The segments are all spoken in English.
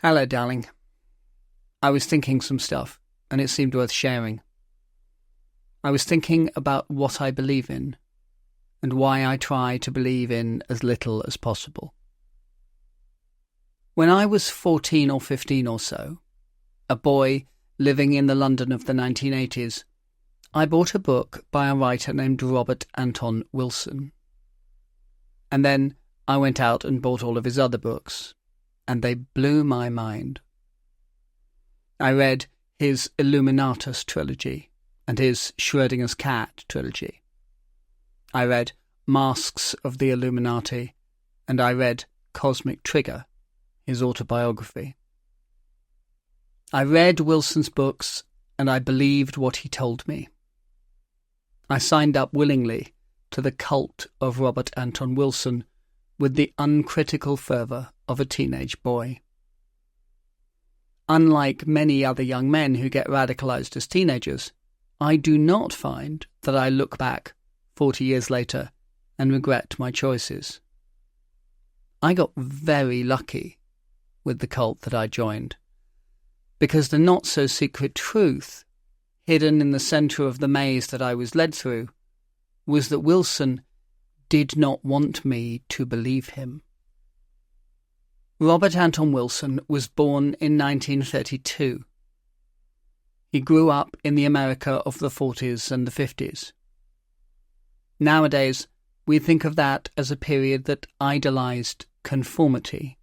Hello, darling. I was thinking some stuff, and it seemed worth sharing. I was thinking about what I believe in, and why I try to believe in as little as possible. When I was 14 or 15 or so, a boy living in the London of the 1980s, I bought a book by a writer named Robert Anton Wilson. And then I went out and bought all of his other books, and they blew my mind. I read his Illuminatus trilogy and his Schrödinger's Cat trilogy. I read Masks of the Illuminati, and I read Cosmic Trigger, his autobiography. I read Wilson's books, and I believed what he told me. I signed up willingly to the cult of Robert Anton Wilson with the uncritical fervour of a teenage boy. Unlike many other young men who get radicalised as teenagers, I do not find that I look back 40 years later and regret my choices. I got very lucky with the cult that I joined, because the not-so-secret truth hidden in the centre of the maze that I was led through was that Wilson did not want me to believe him. Robert Anton Wilson was born in 1932. He grew up in the America of the 40s and the 50s. Nowadays, we think of that as a period that idolised conformity.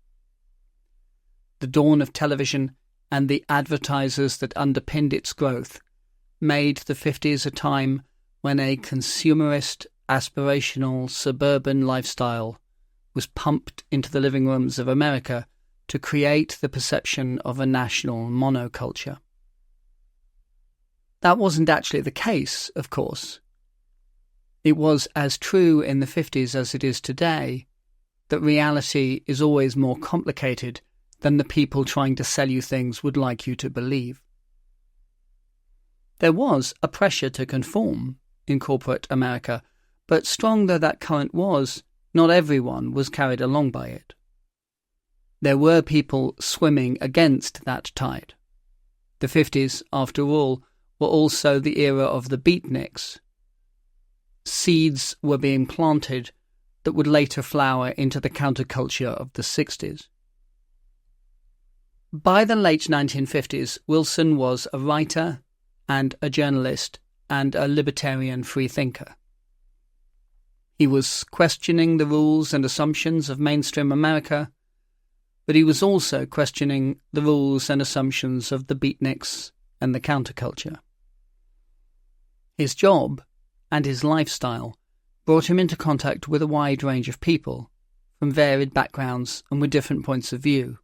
The dawn of television and the advertisers that underpinned its growth made the 50s a time when a consumerist, aspirational, suburban lifestyle was pumped into the living rooms of America to create the perception of a national monoculture. That wasn't actually the case, of course. It was as true in the 50s as it is today that reality is always more complicated than the people trying to sell you things would like you to believe. There was a pressure to conform in corporate America, but strong though that current was, not everyone was carried along by it. There were people swimming against that tide. The 50s, after all, were also the era of the beatniks. Seeds were being planted that would later flower into the counterculture of the 60s. By the late 1950s, Wilson was a writer and a journalist and a libertarian freethinker. He was questioning the rules and assumptions of mainstream America, but he was also questioning the rules and assumptions of the beatniks and the counterculture. His job and his lifestyle brought him into contact with a wide range of people from varied backgrounds and with different points of view.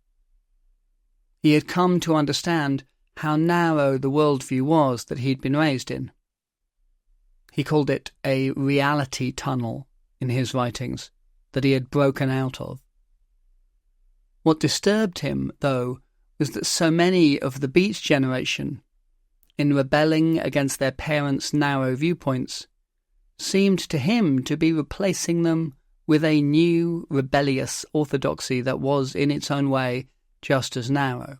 He had come to understand how narrow the worldview was that he'd been raised in. He called it a reality tunnel in his writings that he had broken out of. What disturbed him, though, was that so many of the Beat generation, in rebelling against their parents' narrow viewpoints, seemed to him to be replacing them with a new, rebellious orthodoxy that was, in its own way, just as narrow.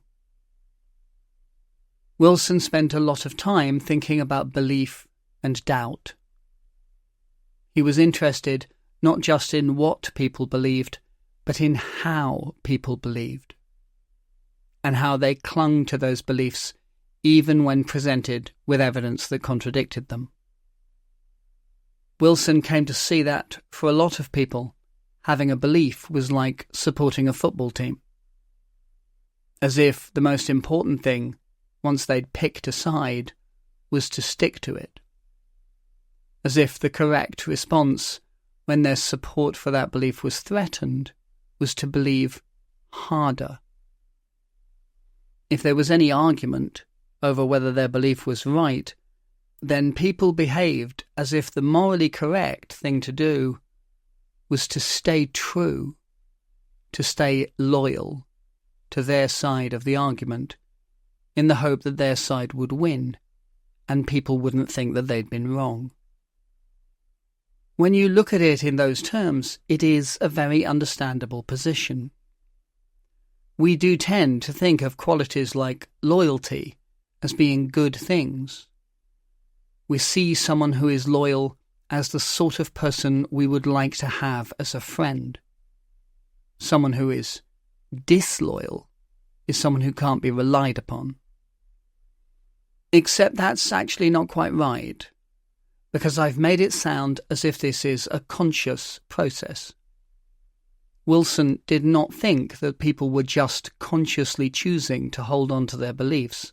Wilson spent a lot of time thinking about belief and doubt. He was interested not just in what people believed, but in how people believed, and how they clung to those beliefs even when presented with evidence that contradicted them. Wilson came to see that, for a lot of people, having a belief was like supporting a football team. As if the most important thing, once they'd picked a side, was to stick to it. As if the correct response, when their support for that belief was threatened, was to believe harder. If there was any argument over whether their belief was right, then people behaved as if the morally correct thing to do was to stay true, to stay loyal to their side of the argument, in the hope that their side would win, and people wouldn't think that they'd been wrong. When you look at it in those terms, it is a very understandable position. We do tend to think of qualities like loyalty as being good things. We see someone who is loyal as the sort of person we would like to have as a friend. Someone who is disloyal is someone who can't be relied upon. Except that's actually not quite right, because I've made it sound as if this is a conscious process. Wilson did not think that people were just consciously choosing to hold on to their beliefs.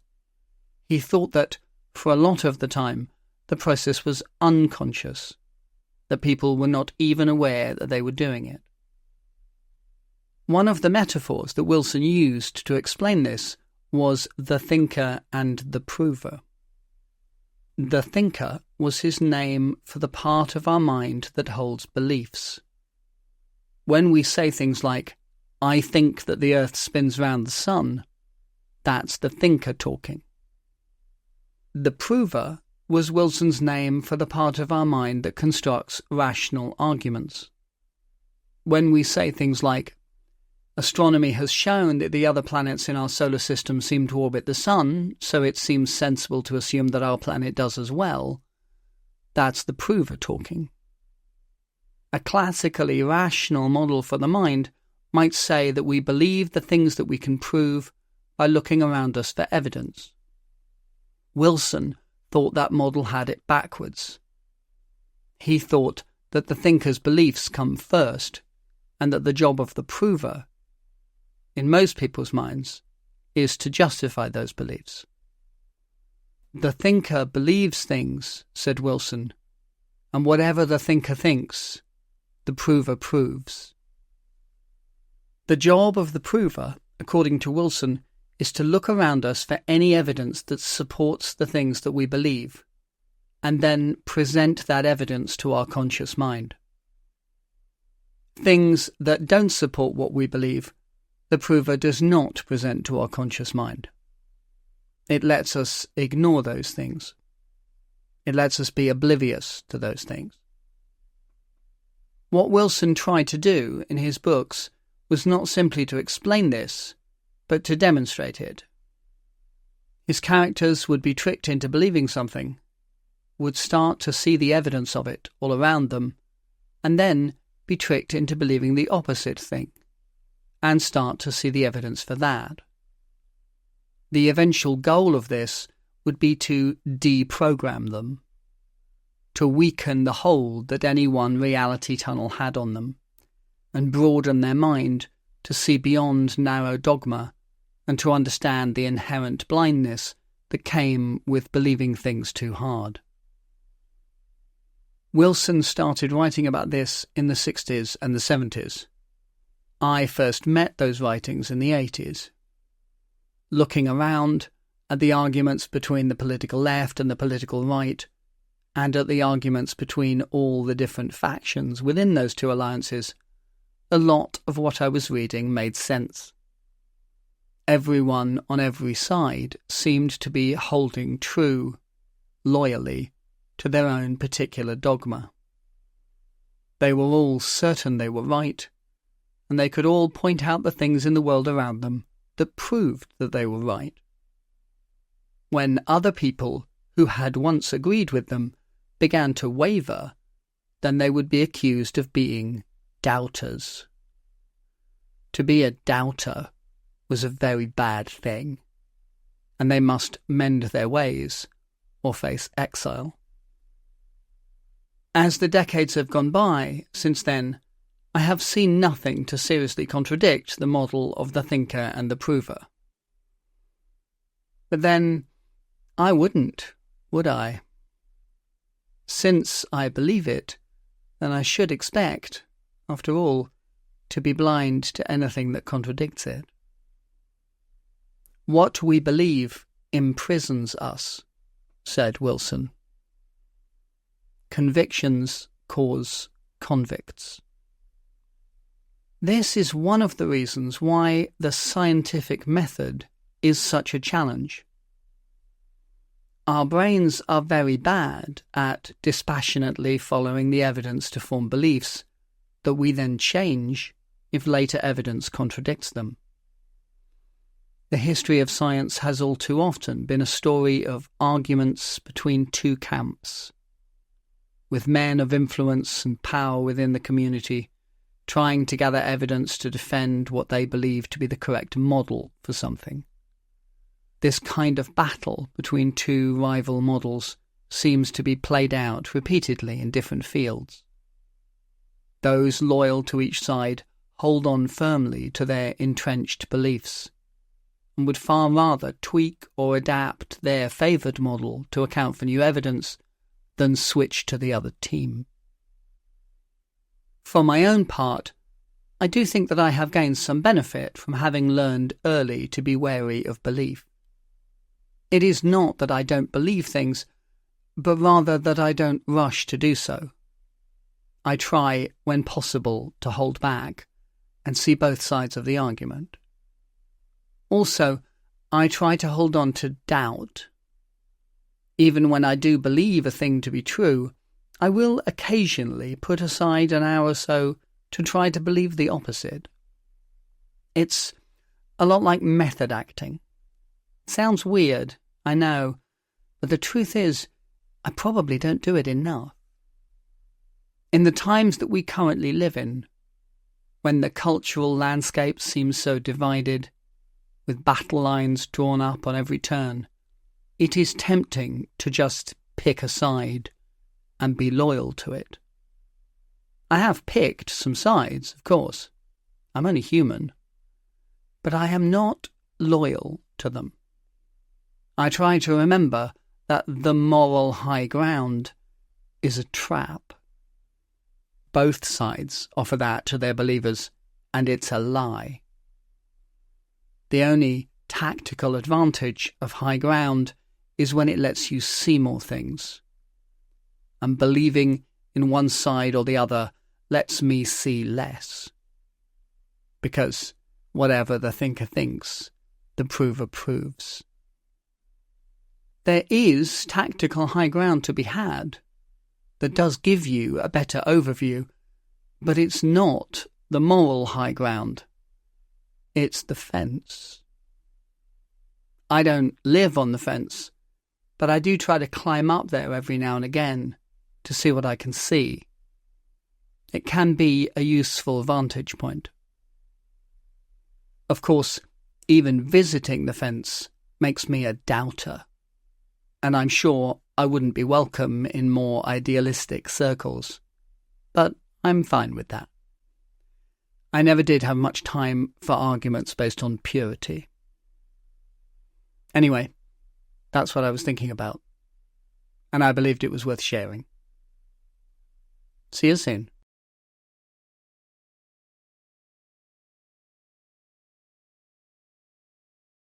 He thought that, for a lot of the time, the process was unconscious, that people were not even aware that they were doing it. One of the metaphors that Wilson used to explain this was the thinker and the prover. The thinker was his name for the part of our mind that holds beliefs. When we say things like, "I think that the earth spins round the sun," that's the thinker talking. The prover was Wilson's name for the part of our mind that constructs rational arguments. When we say things like, "Astronomy has shown that the other planets in our solar system seem to orbit the sun, so it seems sensible to assume that our planet does as well," that's the prover talking. A classically rational model for the mind might say that we believe the things that we can prove by looking around us for evidence. Wilson thought that model had it backwards. He thought that the thinker's beliefs come first, and that the job of the prover, in most people's minds, is to justify those beliefs. The thinker believes things, said Wilson, and whatever the thinker thinks, the prover proves. The job of the prover, according to Wilson, is to look around us for any evidence that supports the things that we believe, and then present that evidence to our conscious mind. Things that don't support what we believe, the prover does not present to our conscious mind. It lets us ignore those things. It lets us be oblivious to those things. What Wilson tried to do in his books was not simply to explain this, but to demonstrate it. His characters would be tricked into believing something, would start to see the evidence of it all around them, and then be tricked into believing the opposite thing, and start to see the evidence for that. The eventual goal of this would be to deprogram them, to weaken the hold that any one reality tunnel had on them, and broaden their mind to see beyond narrow dogma and to understand the inherent blindness that came with believing things too hard. Wilson started writing about this in the 60s and the 70s. I first met those writings in the 80s. Looking around at the arguments between the political left and the political right, and at the arguments between all the different factions within those two alliances, a lot of what I was reading made sense. Everyone on every side seemed to be holding true, loyally, to their own particular dogma. They were all certain they were right, and they could all point out the things in the world around them that proved that they were right. When other people who had once agreed with them began to waver, then they would be accused of being doubters. To be a doubter was a very bad thing, and they must mend their ways or face exile. As the decades have gone by since then, I have seen nothing to seriously contradict the model of the thinker and the prover. But then, I wouldn't, would I? Since I believe it, then I should expect, after all, to be blind to anything that contradicts it. What we believe imprisons us, said Wilson. Convictions cause convicts. This is one of the reasons why the scientific method is such a challenge. Our brains are very bad at dispassionately following the evidence to form beliefs that we then change if later evidence contradicts them. The history of science has all too often been a story of arguments between two camps, with men of influence and power within the community trying to gather evidence to defend what they believe to be the correct model for something. This kind of battle between two rival models seems to be played out repeatedly in different fields. Those loyal to each side hold on firmly to their entrenched beliefs and would far rather tweak or adapt their favoured model to account for new evidence than switch to the other team. For my own part, I do think that I have gained some benefit from having learned early to be wary of belief. It is not that I don't believe things, but rather that I don't rush to do so. I try, when possible, to hold back and see both sides of the argument. Also, I try to hold on to doubt. Even when I do believe a thing to be true, I will occasionally put aside an hour or so to try to believe the opposite. It's a lot like method acting. Sounds weird, I know, but the truth is, I probably don't do it enough. In the times that we currently live in, when the cultural landscape seems so divided, with battle lines drawn up on every turn, it is tempting to just pick a side and be loyal to it. I have picked some sides, of course. I'm only human. But I am not loyal to them. I try to remember that the moral high ground is a trap. Both sides offer that to their believers, and it's a lie. The only tactical advantage of high ground is when it lets you see more things. And believing in one side or the other lets me see less. Because whatever the thinker thinks, the prover proves. There is tactical high ground to be had that does give you a better overview, but it's not the moral high ground. It's the fence. I don't live on the fence, but I do try to climb up there every now and again to see what I can see. It can be a useful vantage point. Of course, even visiting the fence makes me a doubter, and I'm sure I wouldn't be welcome in more idealistic circles, but I'm fine with that. I never did have much time for arguments based on purity. Anyway, that's what I was thinking about, and I believed it was worth sharing. See you soon.